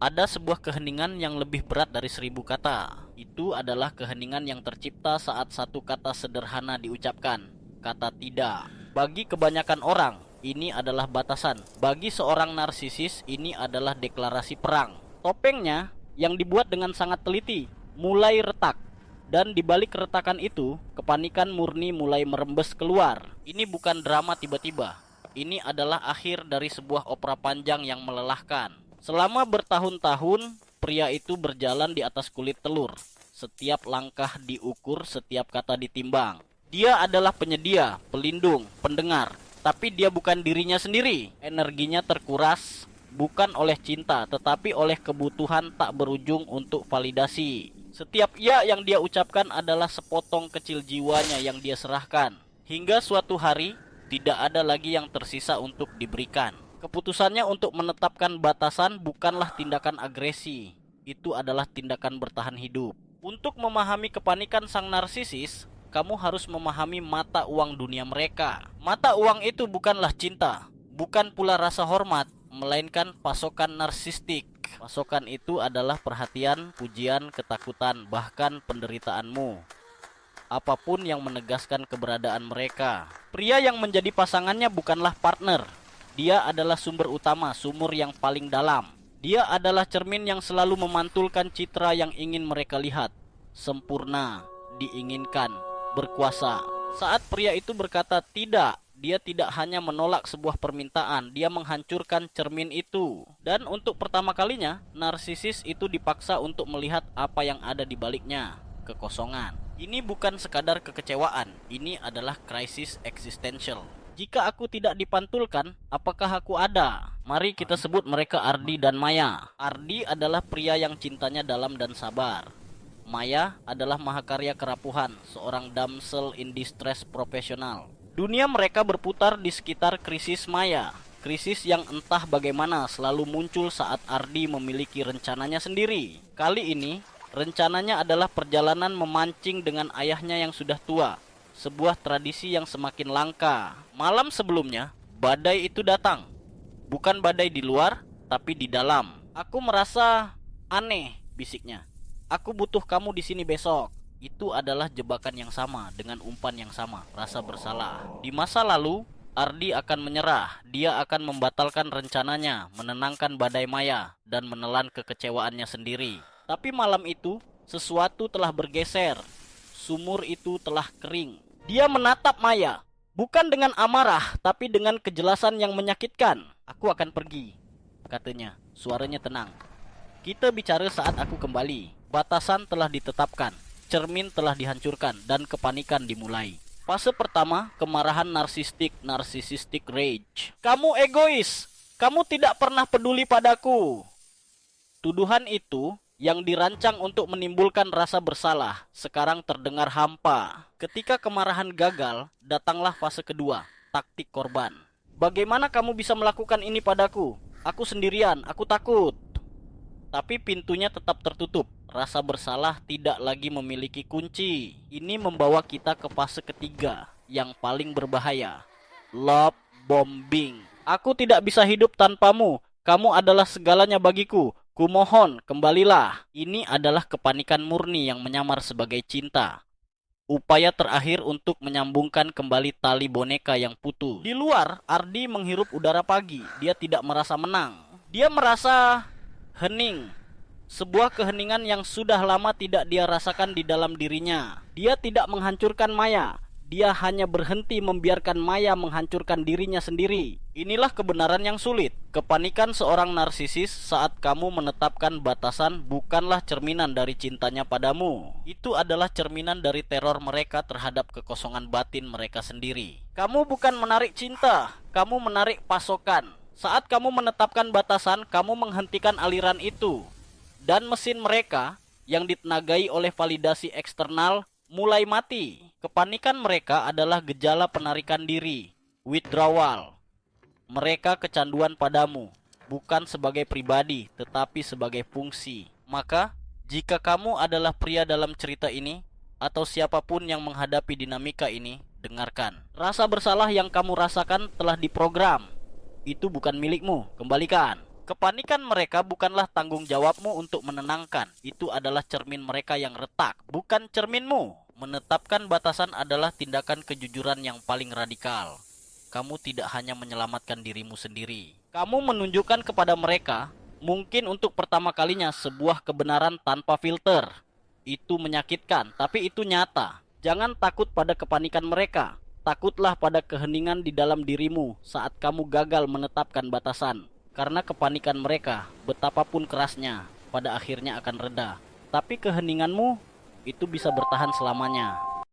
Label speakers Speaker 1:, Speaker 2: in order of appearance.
Speaker 1: Ada sebuah keheningan yang lebih berat dari 1.000 kata. Itu adalah keheningan yang tercipta saat satu kata sederhana diucapkan, kata tidak. Bagi kebanyakan orang, ini adalah batasan. Bagi seorang narsisis, ini adalah deklarasi perang. Topengnya yang dibuat dengan sangat teliti mulai retak. Dan di balik keretakan itu, kepanikan murni mulai merembes keluar. Ini bukan drama tiba-tiba. Ini adalah akhir dari sebuah opera panjang yang melelahkan. Selama bertahun-tahun, pria itu berjalan di atas kulit telur. Setiap langkah diukur, setiap kata ditimbang. Dia adalah penyedia, pelindung, pendengar. Tapi dia bukan dirinya sendiri. Energinya terkuras bukan oleh cinta, tetapi oleh kebutuhan tak berujung untuk validasi. Setiap "ya" yang dia ucapkan adalah sepotong kecil jiwanya yang dia serahkan. Hingga suatu hari, tidak ada lagi yang tersisa untuk diberikan. Keputusannya untuk menetapkan batasan bukanlah tindakan agresi. Itu adalah tindakan bertahan hidup. Untuk memahami kepanikan sang narsisis, kamu harus memahami mata uang dunia mereka. Mata uang itu bukanlah cinta, bukan pula rasa hormat, melainkan pasokan narsistik. Pasokan itu adalah perhatian, pujian, ketakutan, bahkan penderitaanmu. Apapun yang menegaskan keberadaan mereka. Pria yang menjadi pasangannya bukanlah partner. Dia adalah sumber utama, sumur yang paling dalam. Dia adalah cermin yang selalu memantulkan citra yang ingin mereka lihat. Sempurna, diinginkan, berkuasa. Saat pria itu berkata tidak, dia tidak hanya menolak sebuah permintaan, dia menghancurkan cermin itu. Dan untuk pertama kalinya, narsisis itu dipaksa untuk melihat apa yang ada di baliknya, kekosongan. Ini bukan sekadar kekecewaan, ini adalah krisis eksistensial. Jika aku tidak dipantulkan, apakah aku ada? Mari kita sebut mereka Ardi dan Maya. Ardi adalah pria yang cintanya dalam dan sabar. Maya adalah mahakarya kerapuhan, seorang damsel in distress profesional. Dunia mereka berputar di sekitar krisis Maya. Krisis yang entah bagaimana selalu muncul saat Ardi memiliki rencananya sendiri. Kali ini, rencananya adalah perjalanan memancing dengan ayahnya yang sudah tua. Sebuah tradisi yang semakin langka. Malam sebelumnya, badai itu datang. Bukan badai di luar, tapi di dalam. Aku merasa aneh, bisiknya. Aku butuh kamu di sini besok. Itu adalah jebakan yang sama dengan umpan yang sama, rasa bersalah. Di masa lalu, Ardi akan menyerah. Dia akan membatalkan rencananya, menenangkan badai Maya, dan menelan kekecewaannya sendiri. Tapi malam itu, sesuatu telah bergeser. Sumur itu telah kering. Dia menatap Maya, bukan dengan amarah, tapi dengan kejelasan yang menyakitkan. Aku akan pergi, katanya. Suaranya tenang. Kita bicara saat aku kembali. Batasan telah ditetapkan, cermin telah dihancurkan, dan kepanikan dimulai. Fase pertama, kemarahan narsistik, narcissistic rage. Kamu egois, kamu tidak pernah peduli padaku. Tuduhan itu yang dirancang untuk menimbulkan rasa bersalah, sekarang terdengar hampa. Ketika kemarahan gagal, datanglah fase kedua, taktik korban. Bagaimana kamu bisa melakukan ini padaku? Aku sendirian, aku takut. Tapi pintunya tetap tertutup. Rasa bersalah tidak lagi memiliki kunci. Ini membawa kita ke fase ketiga, yang paling berbahaya. Love bombing. Aku tidak bisa hidup tanpamu. Kamu adalah segalanya bagiku. Kumohon, kembalilah. Ini adalah kepanikan murni yang menyamar sebagai cinta. Upaya terakhir untuk menyambungkan kembali tali boneka yang putus. Di luar, Ardi menghirup udara pagi. Dia tidak merasa menang. Dia merasa hening. Sebuah keheningan yang sudah lama tidak dia rasakan di dalam dirinya. Dia tidak menghancurkan Maya. Dia hanya berhenti membiarkan Maya menghancurkan dirinya sendiri. Inilah kebenaran yang sulit. Kepanikan seorang narsisis saat kamu menetapkan batasan bukanlah cerminan dari cintanya padamu. Itu adalah cerminan dari teror mereka terhadap kekosongan batin mereka sendiri. Kamu bukan menarik cinta, kamu menarik pasokan. Saat kamu menetapkan batasan, kamu menghentikan aliran itu. Dan mesin mereka yang ditenagai oleh validasi eksternal mulai mati. Kepanikan mereka adalah gejala penarikan diri, withdrawal. Mereka kecanduan padamu, bukan sebagai pribadi, tetapi sebagai fungsi. Maka, jika kamu adalah pria dalam cerita ini, atau siapapun yang menghadapi dinamika ini, dengarkan. Rasa bersalah yang kamu rasakan telah diprogram. Itu bukan milikmu, kembalikan. Kepanikan mereka bukanlah tanggung jawabmu untuk menenangkan. Itu adalah cermin mereka yang retak, bukan cerminmu. Menetapkan batasan adalah tindakan kejujuran yang paling radikal. Kamu tidak hanya menyelamatkan dirimu sendiri. Kamu menunjukkan kepada mereka, mungkin untuk pertama kalinya, sebuah kebenaran tanpa filter. Itu menyakitkan, tapi itu nyata. Jangan takut pada kepanikan mereka. Takutlah pada keheningan di dalam dirimu saat kamu gagal menetapkan batasan. Karena kepanikan mereka, betapapun kerasnya, pada akhirnya akan reda. Tapi keheninganmu, itu bisa bertahan selamanya.